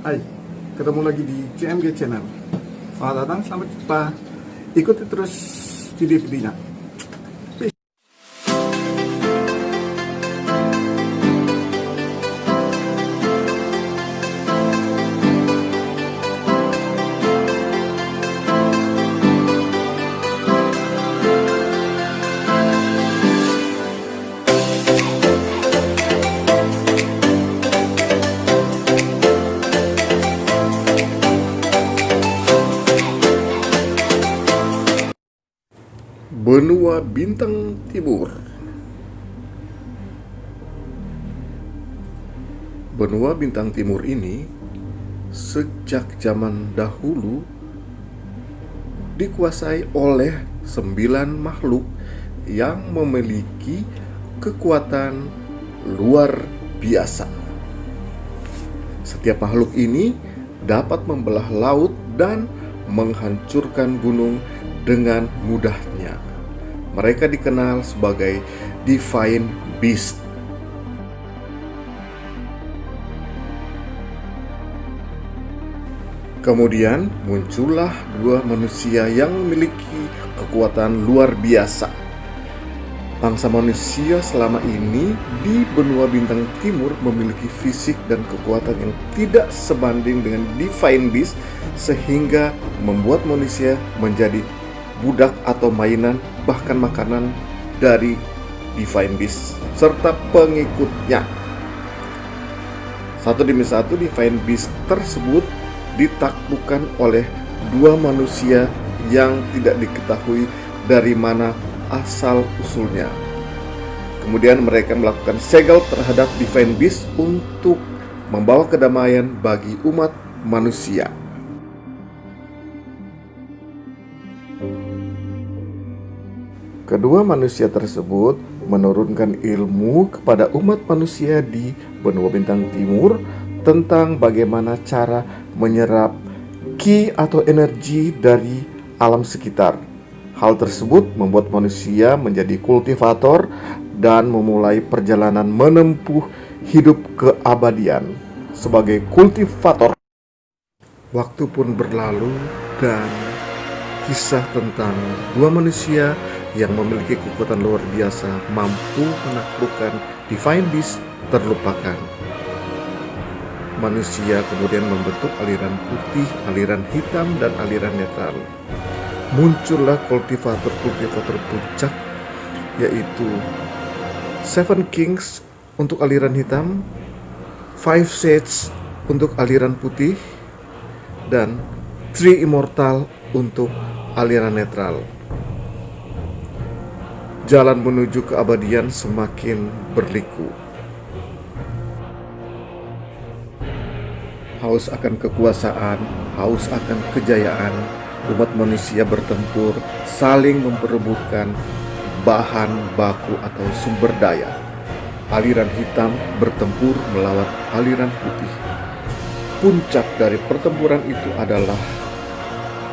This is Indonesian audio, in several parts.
Hai, ketemu lagi di CMG Channel. Selamat datang, selamat jumpa. Ikuti terus video-videonya. Benua Bintang Timur. Benua Bintang Timur ini sejak zaman dahulu dikuasai oleh 9 makhluk yang memiliki kekuatan luar biasa. Setiap makhluk ini dapat membelah laut dan menghancurkan gunung dengan mudahnya. Mereka dikenal sebagai Divine Beast. Kemudian muncullah dua manusia yang memiliki kekuatan luar biasa. Bangsa manusia selama ini di benua bintang timur memiliki fisik dan kekuatan yang tidak sebanding dengan Divine Beast, sehingga membuat manusia menjadi budak atau mainan, bahkan makanan dari Divine Beast serta pengikutnya. Satu demi satu Divine Beast tersebut ditaklukkan oleh dua manusia yang tidak diketahui dari mana asal usulnya. Kemudian mereka melakukan segel terhadap Divine Beast untuk membawa kedamaian bagi umat manusia. Kedua manusia tersebut menurunkan ilmu kepada umat manusia di benua bintang timur tentang bagaimana cara menyerap ki atau energi dari alam sekitar. Hal tersebut membuat manusia menjadi kultivator dan memulai perjalanan menempuh hidup keabadian sebagai kultivator. Waktu pun berlalu dan kisah tentang dua manusia yang memiliki kekuatan luar biasa mampu menaklukkan Divine Beast terlupakan. Manusia kemudian membentuk aliran putih, aliran hitam, dan aliran netral. Muncullah kultivator-kultivator puncak, yaitu Seven Kings untuk aliran hitam, Five Sages untuk aliran putih, dan Three Immortal untuk aliran netral. Jalan menuju keabadian semakin berliku. Haus akan kekuasaan, haus akan kejayaan, umat manusia bertempur, saling memperebutkan bahan baku atau sumber daya. Aliran hitam bertempur melawan aliran putih. Puncak dari pertempuran itu adalah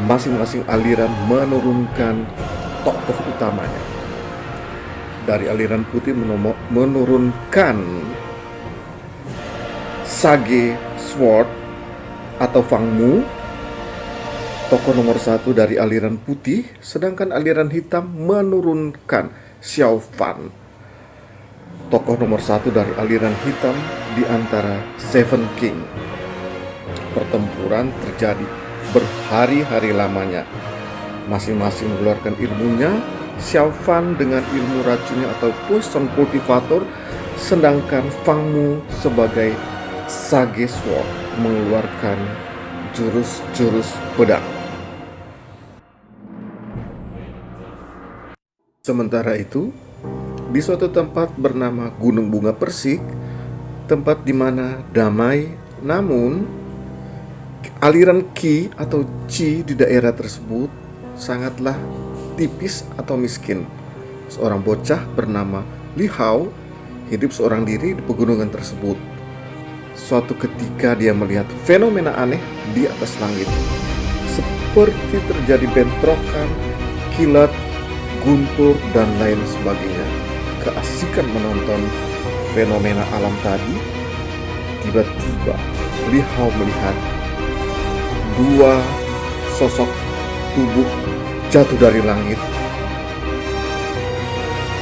masing-masing aliran menurunkan tokoh utamanya. Dari aliran putih menurunkan Sage Sword atau Fang Mu, tokoh nomor 1 dari aliran putih, sedangkan aliran hitam menurunkan Xiao Fan, tokoh nomor 1 dari aliran hitam di antara Seven King. Pertempuran terjadi berhari-hari lamanya. Masing-masing mengeluarkan ilmunya. Xiao Fan dengan ilmu racunnya atau Poison Cultivator, sedangkan Fang Mu sebagai Sage Sword mengeluarkan jurus-jurus pedang. Sementara itu, di suatu tempat bernama Gunung Bunga Persik, tempat di mana damai, namun aliran Qi atau Qi di daerah tersebut sangatlah tipis atau miskin. Seorang bocah bernama Li Hao hidup seorang diri di pegunungan tersebut. Suatu ketika dia melihat fenomena aneh di atas langit, seperti terjadi bentrokan, kilat, guntur, dan lain sebagainya. Keasikan menonton fenomena alam tadi, tiba-tiba Li Hao melihat dua sosok tubuh jatuh dari langit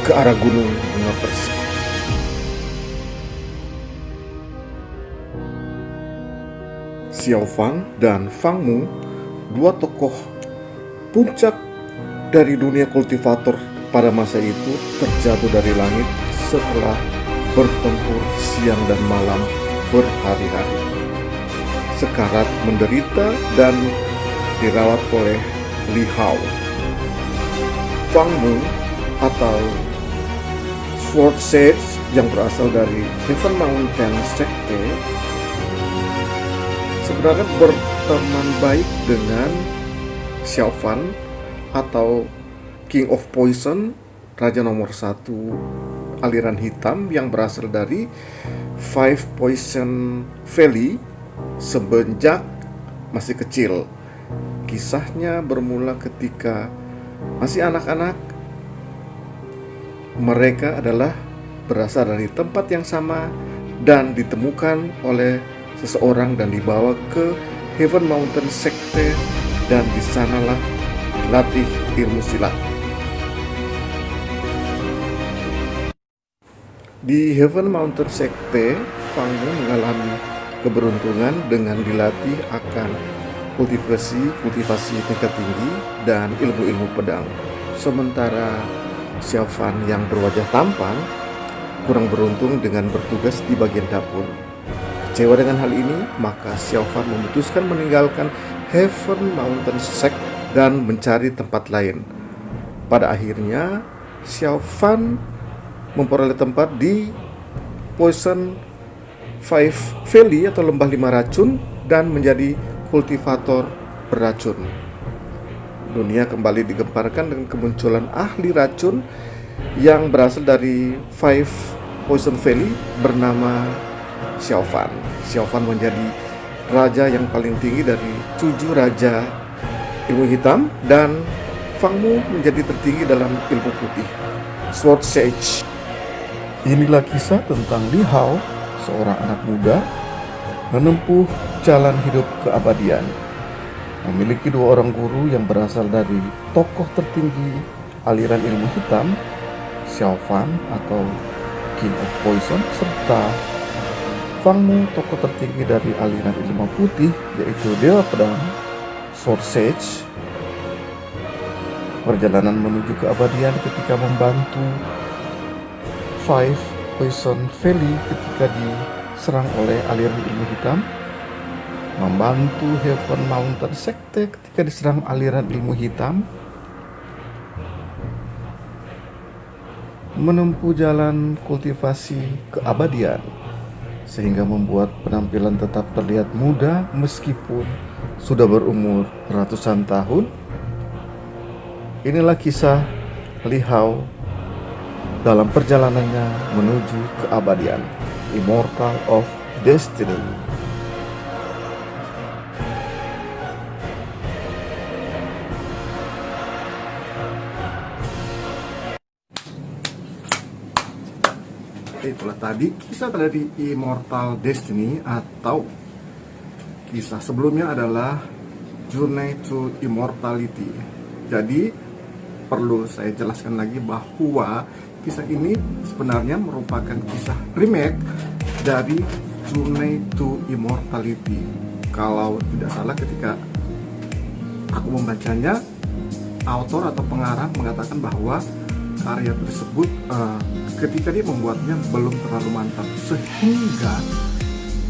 ke arah gunung bunga persik. Xiao Fang dan Fang Mu, dua tokoh puncak dari dunia kultivator pada masa itu, terjatuh dari langit setelah bertempur siang dan malam berhari-hari. Sekarat menderita dan dirawat oleh Li Hao. Fang Mu atau Sword Sage yang berasal dari Heaven Mountain Sekte sebenarnya berteman baik dengan Xiao Fan atau King of Poison, raja nomor 1 aliran hitam yang berasal dari Five Poison Valley semenjak masih kecil. Kisahnya bermula ketika masih anak-anak. Mereka adalah berasal dari tempat yang sama dan ditemukan oleh seseorang dan dibawa ke Heaven Mountain Sekte, dan di sanalah dilatih ilmu silat. Di Heaven Mountain Sekte, Fang Mu mengalami keberuntungan dengan dilatih akan kultivasi tingkat tinggi dan ilmu-ilmu pedang. Sementara Xiao Fan yang berwajah tampan kurang beruntung dengan bertugas di bagian dapur. Kecewa dengan hal ini, maka Xiao Fan memutuskan meninggalkan Heaven Mountain Sekte dan mencari tempat lain. Pada akhirnya, Xiao Fan memperoleh tempat di Poison Five Valley atau lembah 5 racun dan menjadi kultivator beracun. Dunia kembali digemparkan dengan kemunculan ahli racun yang berasal dari Five Poison Valley bernama Xiao Fan. Xiao Fan menjadi raja yang paling tinggi dari 7 raja ilmu hitam, dan Fang Mu menjadi tertinggi dalam ilmu putih, Sword Sage. Inilah kisah tentang Li Hao, seorang anak muda menempuh jalan hidup keabadian. Memiliki 2 orang guru yang berasal dari tokoh tertinggi aliran ilmu hitam, Xiao Fan atau King of Poison, serta Fang Mu, tokoh tertinggi dari aliran ilmu putih, yaitu Dewa Pedang, Sword Sage. Perjalanan menuju keabadian ketika membantu Five Poison Valley ketika diserang oleh aliran ilmu hitam, membantu Heaven Mountain Sekte ketika diserang aliran ilmu hitam, menempuh jalan kultivasi keabadian sehingga membuat penampilan tetap terlihat muda meskipun sudah berumur ratusan tahun. Inilah kisah Li Hao dalam perjalanannya menuju keabadian, Immortal of Destiny. Itulah tadi kisah dari Immortal Destiny, atau kisah sebelumnya adalah Journey to Immortality. Jadi perlu saya jelaskan lagi bahwa kisah ini sebenarnya merupakan kisah remake dari Journey to Immortality. Kalau tidak salah ketika aku membacanya, autor atau pengarang mengatakan bahwa karya tersebut ketika dia membuatnya belum terlalu mantap, sehingga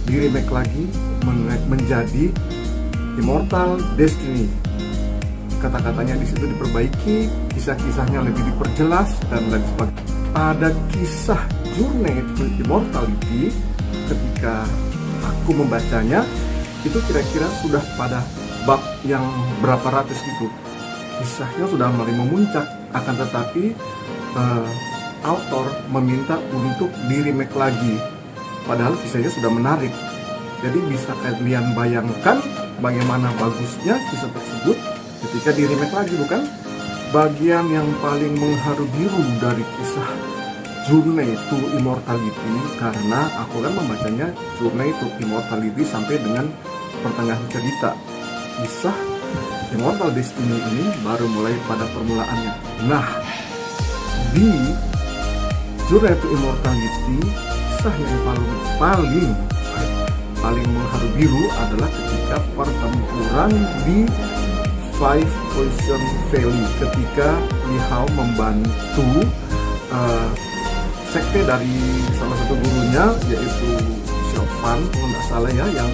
di remake lagi menjadi Immortal Destiny. Kata-katanya di situ diperbaiki, kisah-kisahnya lebih diperjelas dan lain sebagainya. Pada kisah Journey to Immortality, ketika aku membacanya, itu kira-kira sudah pada bab yang berapa ratus gitu. Kisahnya sudah mulai memuncak, akan tetapi author meminta untuk di remake lagi, padahal kisahnya sudah menarik. Jadi bisa kalian bayangkan bagaimana bagusnya kisah tersebut ketika di remake lagi, bukan? Bagian yang paling mengharu biru dari kisah Journey to Immortality, karena aku kan membacanya Journey to Immortality sampai dengan pertengahan cerita. Kisah Immortal Destiny ini baru mulai pada permulaannya. Nah, di Journey to Immortality, kisah yang paling mengharu biru adalah ketika pertempuran di Five Poison Valley, ketika Li Hao membantu sekte dari salah satu gurunya, yaitu Xiao Fan kalau nggak salah ya, yang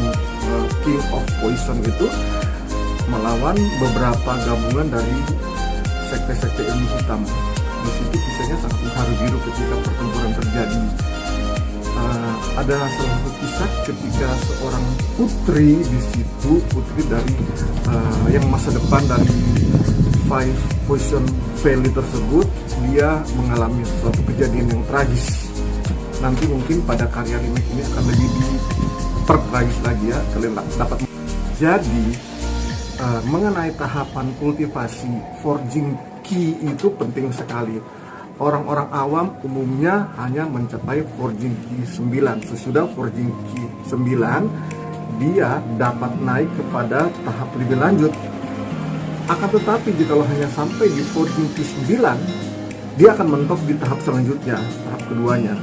King of Poison itu, melawan beberapa gabungan dari sekte-sekte ilmu hitam. Di situ kisahnya sangat mengharu biru ketika pertempuran terjadi. Ada salah satu kisah ketika seorang putri di situ, putri dari yang masa depan dari Five Poison Valley tersebut, dia mengalami suatu kejadian yang tragis. Nanti mungkin pada karya remake ini akan lebih dipertragis lagi ya, kalian dapat. Jadi mengenai tahapan kultivasi forging key itu penting sekali. Orang-orang awam umumnya hanya mencapai forging key 9. Sesudah forging key 9, dia dapat naik kepada tahap lebih lanjut. Akan tetapi jikalau hanya sampai di forging key 9, dia akan mentok di tahap selanjutnya, tahap keduanya.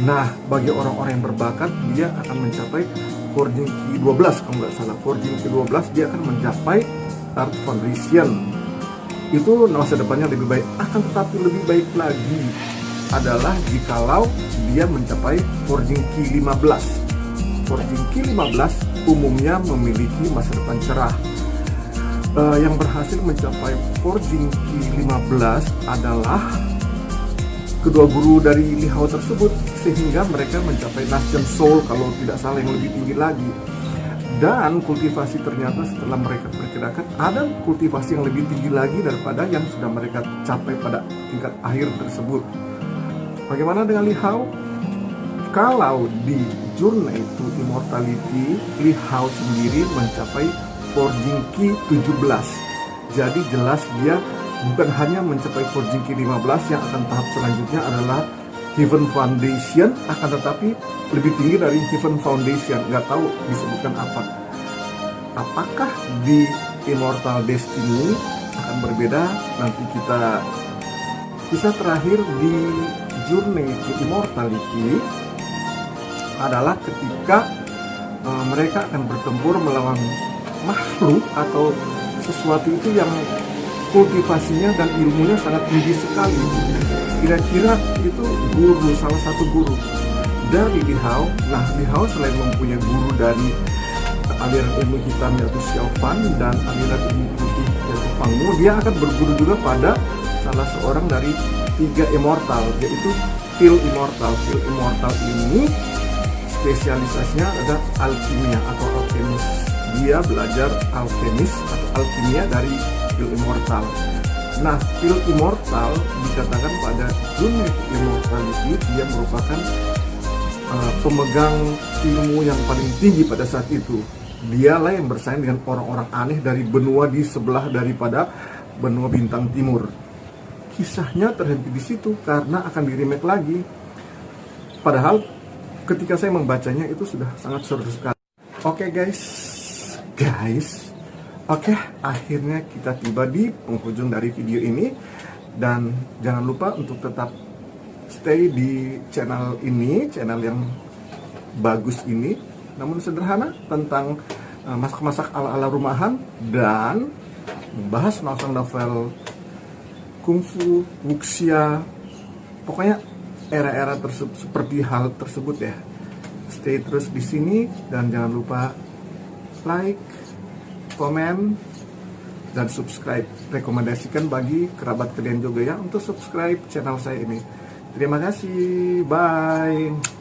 Nah, bagi orang-orang yang berbakat, dia akan mencapai forging key 12, kalau nggak salah. Forging key 12 dia akan mencapai Art Foundation. Itu masa depannya lebih baik. Akan tetapi lebih baik lagi adalah jikalau dia mencapai forging key 15. Forging key 15 umumnya memiliki masa depan cerah. Yang berhasil mencapai forging key 15 adalah kedua guru dari Li Hao tersebut, sehingga mereka mencapai Nation Soul kalau tidak salah, yang lebih tinggi lagi. Dan kultivasi ternyata setelah mereka perkirakan ada kultivasi yang lebih tinggi lagi daripada yang sudah mereka capai pada tingkat akhir tersebut. Bagaimana dengan Li Hao? Kalau di Journey to Immortality, Li Hao sendiri mencapai forging key 17. Jadi jelas dia bukan hanya mencapai forging key 15, yang akan tahap selanjutnya adalah Heaven Foundation, akan tetapi lebih tinggi dari Heaven Foundation. Nggak tahu disebutkan apa. Apakah di Immortal Destiny akan berbeda? Nanti kita kisah terakhir di Journey to Immortality adalah ketika mereka akan bertempur melawan makhluk atau sesuatu itu yang kultivasinya dan ilmunya sangat tinggi sekali. Kira-kira itu guru, salah satu guru dari Li Hao. Nah, Li Hao selain mempunyai guru dari aliran ilmu hitam yaitu Xiao Fan dan aliran ilmu putih yaitu Fang Mu, dia akan berguru juga pada salah seorang dari 3 immortal, yaitu Phil Immortal. Phil Immortal ini spesialisasinya adalah alkimia atau alkemis. Dia belajar alkemis atau alkimia dari Phil Immortal. Nah, Phil Immortal dikatakan pada Journey to Immortality dia merupakan pemegang ilmu yang paling tinggi pada saat itu. Dialah yang bersaing dengan orang-orang aneh dari benua di sebelah daripada benua bintang timur. Kisahnya terhenti di situ karena akan di-remake lagi. Padahal ketika saya membacanya itu sudah sangat seru sekali. Oke guys, oke, akhirnya kita tiba di penghujung dari video ini. Dan jangan lupa untuk tetap stay di channel ini, channel yang bagus ini, namun sederhana, tentang masak-masak ala-ala rumahan dan membahas novel kungfu, wuxia, pokoknya era-era seperti hal tersebut ya. Stay terus di sini dan jangan lupa like, komen, dan subscribe. Rekomendasikan bagi kerabat kalian juga ya untuk subscribe channel saya ini. Terima kasih, bye.